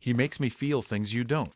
He makes me feel things you don't."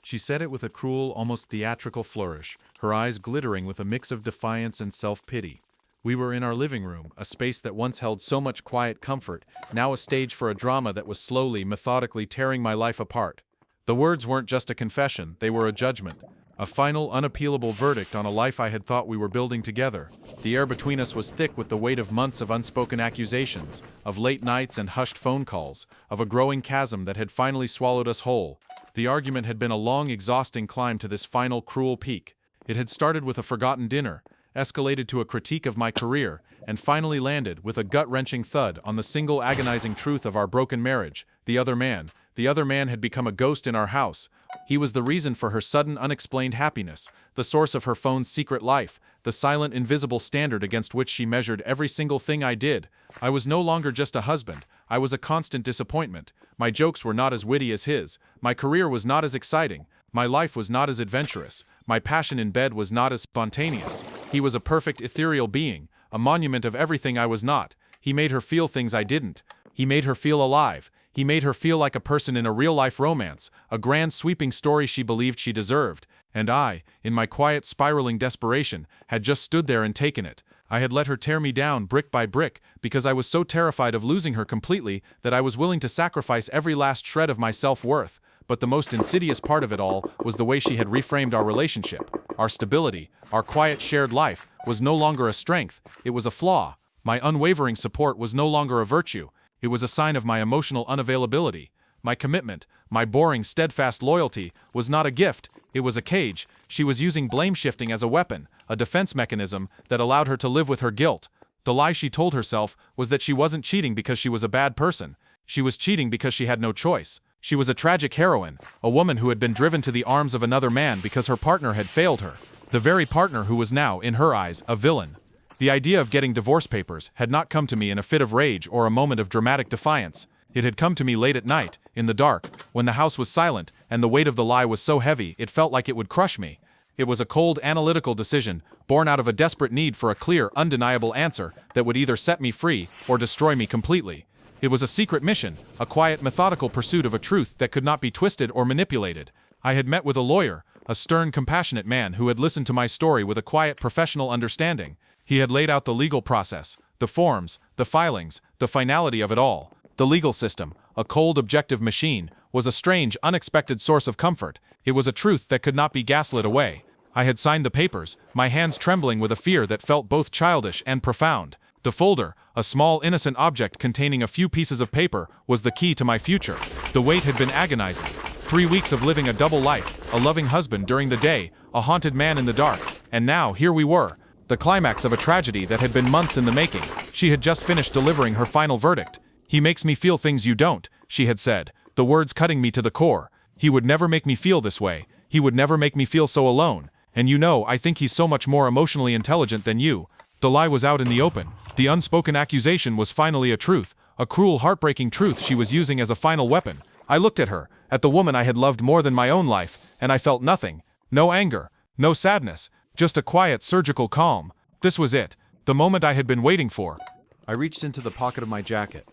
She said it with a cruel, almost theatrical flourish, her eyes glittering with a mix of defiance and self-pity. We were in our living room, a space that once held so much quiet comfort, now a stage for a drama that was slowly, methodically tearing my life apart. The words weren't just a confession, they were a judgment. A final, unappealable verdict on a life I had thought we were building together. The air between us was thick with the weight of months of unspoken accusations, of late nights and hushed phone calls, of a growing chasm that had finally swallowed us whole. The argument had been a long, exhausting climb to this final, cruel peak. It had started with a forgotten dinner, escalated to a critique of my career, and finally landed, with a gut-wrenching thud, on the single agonizing truth of our broken marriage. The other man had become a ghost in our house. He was the reason for her sudden, unexplained happiness, the source of her phone's secret life, the silent, invisible standard against which she measured every single thing I did. I was no longer just a husband. I was a constant disappointment. My jokes were not as witty as his. My career was not as exciting. My life was not as adventurous. My passion in bed was not as spontaneous. He was a perfect, ethereal being, a monument of everything I was not. He made her feel things I didn't. He made her feel alive. He made her feel like a person in a real-life romance, a grand, sweeping story she believed she deserved. And I, in my quiet, spiraling desperation, had just stood there and taken it. I had let her tear me down brick by brick because I was so terrified of losing her completely that I was willing to sacrifice every last shred of my self-worth. But the most insidious part of it all was the way she had reframed our relationship. Our stability, our quiet shared life, was no longer a strength, it was a flaw. My unwavering support was no longer a virtue, it was a sign of my emotional unavailability. My commitment, my boring, steadfast loyalty, was not a gift, it was a cage. She was using blame-shifting as a weapon, a defense mechanism that allowed her to live with her guilt. The lie she told herself was that she wasn't cheating because she was a bad person. She was cheating because she had no choice. She was a tragic heroine, a woman who had been driven to the arms of another man because her partner had failed her. The very partner who was now, in her eyes, a villain. The idea of getting divorce papers had not come to me in a fit of rage or a moment of dramatic defiance. It had come to me late at night, in the dark, when the house was silent and the weight of the lie was so heavy it felt like it would crush me. It was a cold, analytical decision, born out of a desperate need for a clear, undeniable answer that would either set me free or destroy me completely. It was a secret mission, a quiet, methodical pursuit of a truth that could not be twisted or manipulated. I had met with a lawyer, a stern, compassionate man who had listened to my story with a quiet, professional understanding. He had laid out the legal process, the forms, the filings, the finality of it all. The legal system, a cold, objective machine, was a strange, unexpected source of comfort. It was a truth that could not be gaslit away. I had signed the papers, my hands trembling with a fear that felt both childish and profound. The folder, a small, innocent object containing a few pieces of paper, was the key to my future. The wait had been agonizing. 3 weeks of living a double life, a loving husband during the day, a haunted man in the dark, and now here we were. The climax of a tragedy that had been months in the making. She had just finished delivering her final verdict. "He makes me feel things you don't," she had said, the words cutting me to the core. "He would never make me feel this way. He would never make me feel so alone. And you know, I think he's so much more emotionally intelligent than you." The lie was out in the open. The unspoken accusation was finally a truth, a cruel, heartbreaking truth she was using as a final weapon. I looked at her, at the woman I had loved more than my own life, and I felt nothing. No anger, no sadness, just a quiet, surgical calm. This was it, the moment I had been waiting for. I reached into the pocket of my jacket,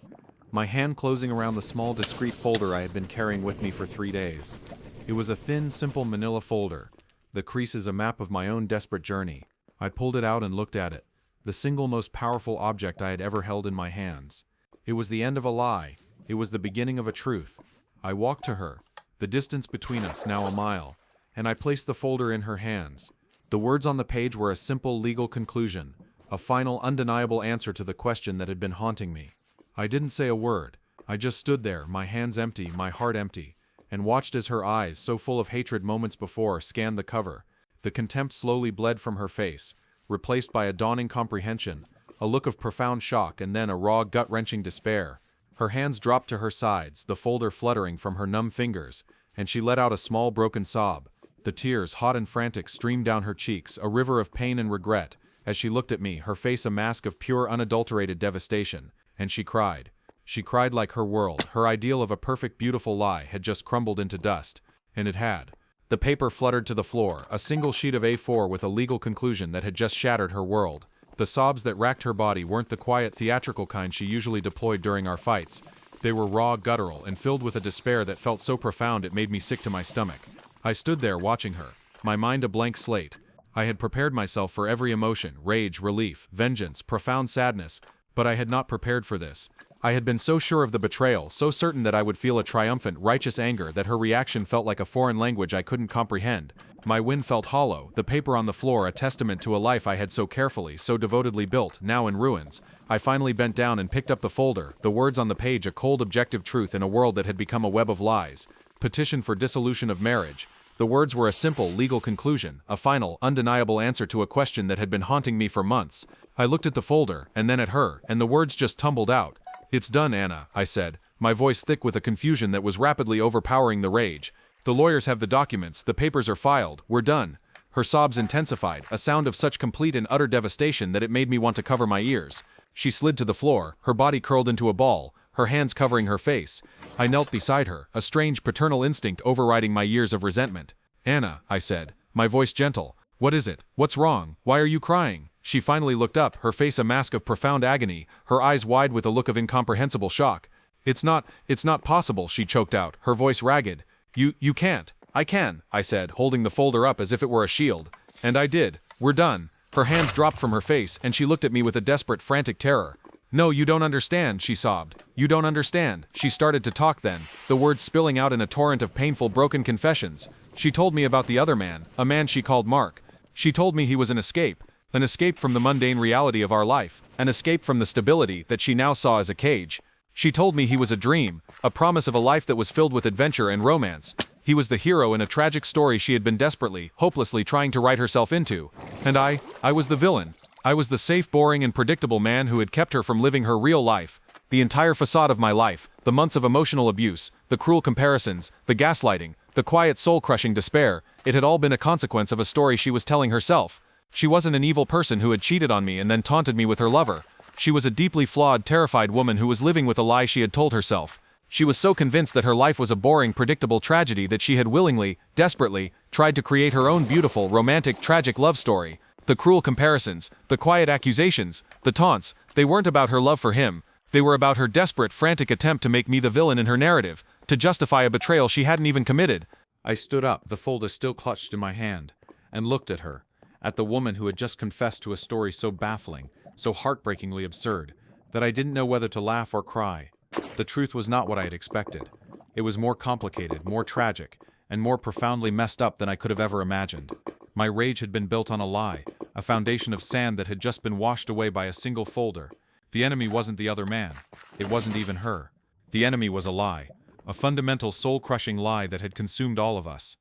my hand closing around the small, discreet folder I had been carrying with me for 3 days. It was a thin, simple manila folder, the creases a map of my own desperate journey. I pulled it out and looked at it, the single most powerful object I had ever held in my hands. It was the end of a lie. It was the beginning of a truth. I walked to her, the distance between us now a mile, and I placed the folder in her hands. The words on the page were a simple legal conclusion, a final, undeniable answer to the question that had been haunting me. I didn't say a word. I just stood there, my hands empty, my heart empty, and watched as her eyes, so full of hatred moments before, scanned the cover. The contempt slowly bled from her face, replaced by a dawning comprehension, a look of profound shock, and then a raw, gut-wrenching despair. Her hands dropped to her sides, the folder fluttering from her numb fingers, and she let out a small, broken sob. The tears, hot and frantic, streamed down her cheeks, a river of pain and regret, as she looked at me, her face a mask of pure, unadulterated devastation, and she cried. She cried like her world, her ideal of a perfect, beautiful lie, had just crumbled into dust, and it had. The paper fluttered to the floor, a single sheet of A4 with a legal conclusion that had just shattered her world. The sobs that racked her body weren't the quiet, theatrical kind she usually deployed during our fights. They were raw, guttural, and filled with a despair that felt so profound it made me sick to my stomach. I stood there watching her, my mind a blank slate. I had prepared myself for every emotion, rage, relief, vengeance, profound sadness, but I had not prepared for this. I had been so sure of the betrayal, so certain that I would feel a triumphant, righteous anger that her reaction felt like a foreign language I couldn't comprehend. My win felt hollow, the paper on the floor a testament to a life I had so carefully, so devotedly built, now in ruins. I finally bent down and picked up the folder, the words on the page a cold objective truth in a world that had become a web of lies. Petition for dissolution of marriage. The words were a simple, legal conclusion, a final, undeniable answer to a question that had been haunting me for months. I looked at the folder, and then at her, and the words just tumbled out. "It's done, Anna," I said, my voice thick with a confusion that was rapidly overpowering the rage. "The lawyers have the documents, the papers are filed, we're done." Her sobs intensified, a sound of such complete and utter devastation that it made me want to cover my ears. She slid to the floor, her body curled into a ball, her hands covering her face. I knelt beside her, a strange paternal instinct overriding my years of resentment. "Anna," I said, my voice gentle, "what is it? What's wrong? Why are you crying?" She finally looked up, her face a mask of profound agony, her eyes wide with a look of incomprehensible shock. It's not possible," she choked out, her voice ragged. You can't." "I can," I said, holding the folder up as if it were a shield. And I did. "We're done." Her hands dropped from her face, and she looked at me with a desperate, frantic terror. "No, you don't understand," she sobbed. "You don't understand." She started to talk then, the words spilling out in a torrent of painful, broken confessions. She told me about the other man, a man she called Mark. She told me he was an escape from the mundane reality of our life, an escape from the stability that she now saw as a cage. She told me he was a dream, a promise of a life that was filled with adventure and romance. He was the hero in a tragic story she had been desperately, hopelessly trying to write herself into. And I was the villain. I was the safe, boring, and predictable man who had kept her from living her real life. The entire facade of my life, the months of emotional abuse, the cruel comparisons, the gaslighting, the quiet soul-crushing despair, it had all been a consequence of a story she was telling herself. She wasn't an evil person who had cheated on me and then taunted me with her lover. She was a deeply flawed, terrified woman who was living with a lie she had told herself. She was so convinced that her life was a boring, predictable tragedy that she had willingly, desperately, tried to create her own beautiful, romantic, tragic love story. The cruel comparisons, the quiet accusations, the taunts, they weren't about her love for him. They were about her desperate, frantic attempt to make me the villain in her narrative, to justify a betrayal she hadn't even committed. I stood up, the folder still clutched in my hand, and looked at her, at the woman who had just confessed to a story so baffling, so heartbreakingly absurd, that I didn't know whether to laugh or cry. The truth was not what I had expected. It was more complicated, more tragic, and more profoundly messed up than I could have ever imagined. My rage had been built on a lie, a foundation of sand that had just been washed away by a single folder. The enemy wasn't the other man. It wasn't even her. The enemy was a lie, a fundamental soul-crushing lie that had consumed all of us.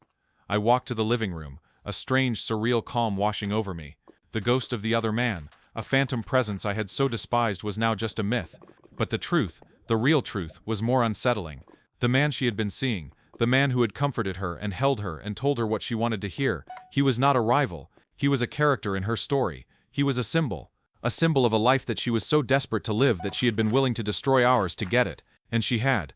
I walked to the living room, a strange, surreal calm washing over me. The ghost of the other man, a phantom presence I had so despised, was now just a myth. But the truth, the real truth, was more unsettling. The man she had been seeing, the man who had comforted her and held her and told her what she wanted to hear, he was not a rival. He was a character in her story. He was a symbol of a life that she was so desperate to live that she had been willing to destroy ours to get it. And she had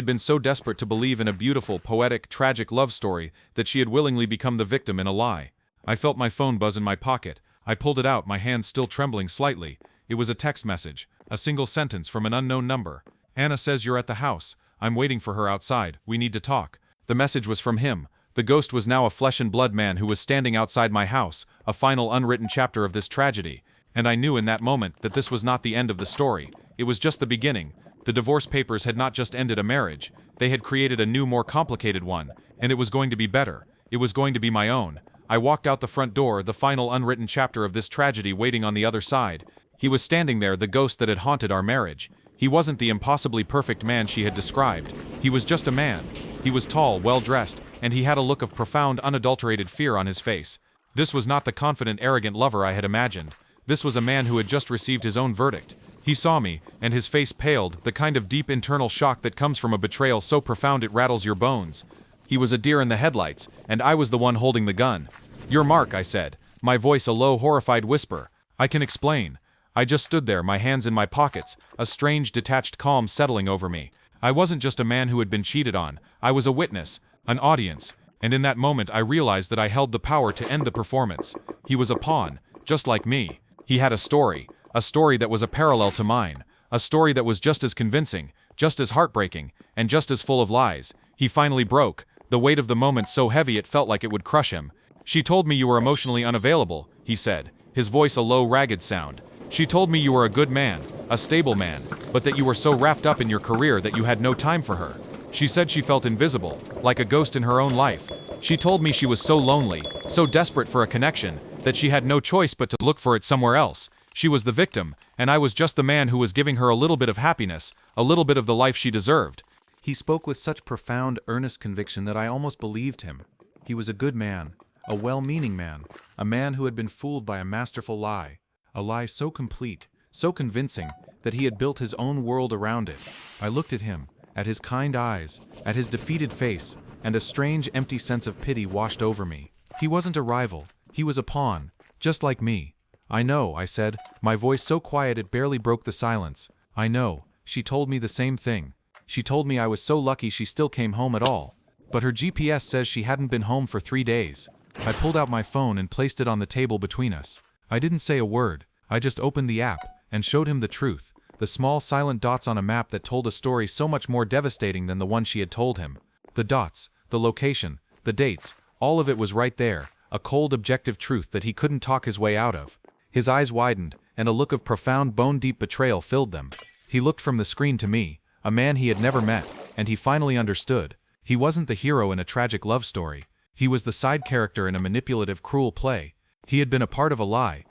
been so desperate to believe in a beautiful, poetic, tragic love story that she had willingly become the victim in a lie. I felt my phone buzz in my pocket. I pulled it out, my hand still trembling slightly. It was a text message, a single sentence from an unknown number. "Anna says you're at the house. I'm waiting for her outside. We need to talk." The message was from him. The ghost was now a flesh and blood man who was standing outside my house, a final unwritten chapter of this tragedy. And I knew in that moment that this was not the end of the story. It was just the beginning. The divorce papers had not just ended a marriage. They had created a new, more complicated one. And it was going to be better. It was going to be my own. I walked out the front door, the final unwritten chapter of this tragedy waiting on the other side. He was standing there, the ghost that had haunted our marriage. He wasn't the impossibly perfect man she had described. He was just a man. He was tall, well-dressed, and he had a look of profound, unadulterated fear on his face. This was not the confident, arrogant lover I had imagined. This was a man who had just received his own verdict. He saw me, and his face paled, the kind of deep internal shock that comes from a betrayal so profound it rattles your bones. He was a deer in the headlights, and I was the one holding the gun. "You're Mark," I said, my voice a low, horrified whisper. "I can explain." I just stood there, my hands in my pockets, a strange, detached calm settling over me. I wasn't just a man who had been cheated on. I was a witness, an audience, and in that moment I realized that I held the power to end the performance. He was a pawn, just like me. He had a story that was a parallel to mine, a story that was just as convincing, just as heartbreaking, and just as full of lies. He finally broke, the weight of the moment so heavy it felt like it would crush him. "She told me you were emotionally unavailable," he said, his voice a low, ragged sound. "She told me you were a good man, a stable man, but that you were so wrapped up in your career that you had no time for her. She said she felt invisible, like a ghost in her own life. She told me she was so lonely, so desperate for a connection, that she had no choice but to look for it somewhere else. She was the victim, and I was just the man who was giving her a little bit of happiness, a little bit of the life she deserved." He spoke with such profound, earnest conviction that I almost believed him. He was a good man, a well-meaning man, a man who had been fooled by a masterful lie, a lie so complete, so convincing, that he had built his own world around it. I looked at him, at his kind eyes, at his defeated face, and a strange, empty sense of pity washed over me. He wasn't a rival, he was a pawn, just like me. "I know," I said, my voice so quiet it barely broke the silence. "I know, she told me the same thing. She told me I was so lucky she still came home at all. But her GPS says she hadn't been home for 3 days. I pulled out my phone and placed it on the table between us. I didn't say a word, I just opened the app and showed him the truth, the small silent dots on a map that told a story so much more devastating than the one she had told him. The dots, the location, the dates, all of it was right there, a cold objective truth that he couldn't talk his way out of. His eyes widened, and a look of profound bone-deep betrayal filled them. He looked from the screen to me, a man he had never met, and he finally understood. He wasn't the hero in a tragic love story. He was the side character in a manipulative, cruel play. He had been a part of a lie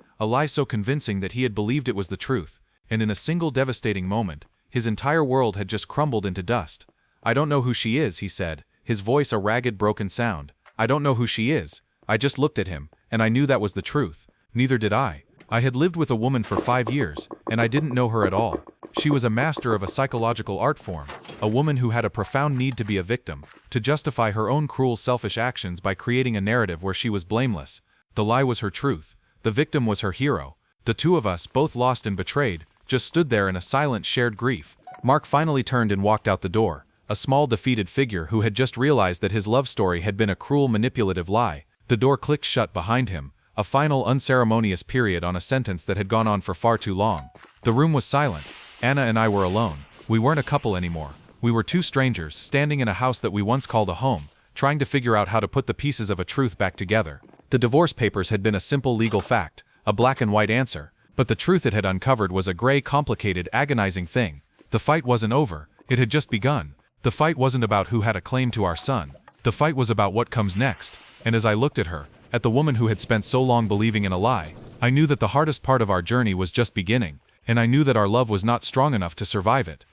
so convincing that he had believed it was the truth, and in a single devastating moment, his entire world had just crumbled into dust. "I don't know who she is," he said, his voice a ragged, broken sound. "I don't know who she is." I just looked at him, and I knew that was the truth. Neither did I. I had lived with a woman for 5 years, and I didn't know her at all. She was a master of a psychological art form, a woman who had a profound need to be a victim, to justify her own cruel, selfish actions by creating a narrative where she was blameless. The lie was her truth. The victim was her hero. The two of us, both lost and betrayed, just stood there in a silent, shared grief. Mark finally turned and walked out the door, a small, defeated figure who had just realized that his love story had been a cruel, manipulative lie. The door clicked shut behind him, a final, unceremonious period on a sentence that had gone on for far too long. The room was silent. Anna and I were alone. We weren't a couple anymore. We were two strangers, standing in a house that we once called a home, trying to figure out how to put the pieces of a truth back together. The divorce papers had been a simple legal fact, a black and white answer, but the truth it had uncovered was a gray, complicated, agonizing thing. The fight wasn't over, it had just begun. The fight wasn't about who had a claim to our son. The fight was about what comes next, and as I looked at her, at the woman who had spent so long believing in a lie, I knew that the hardest part of our journey was just beginning, and I knew that our love was not strong enough to survive it.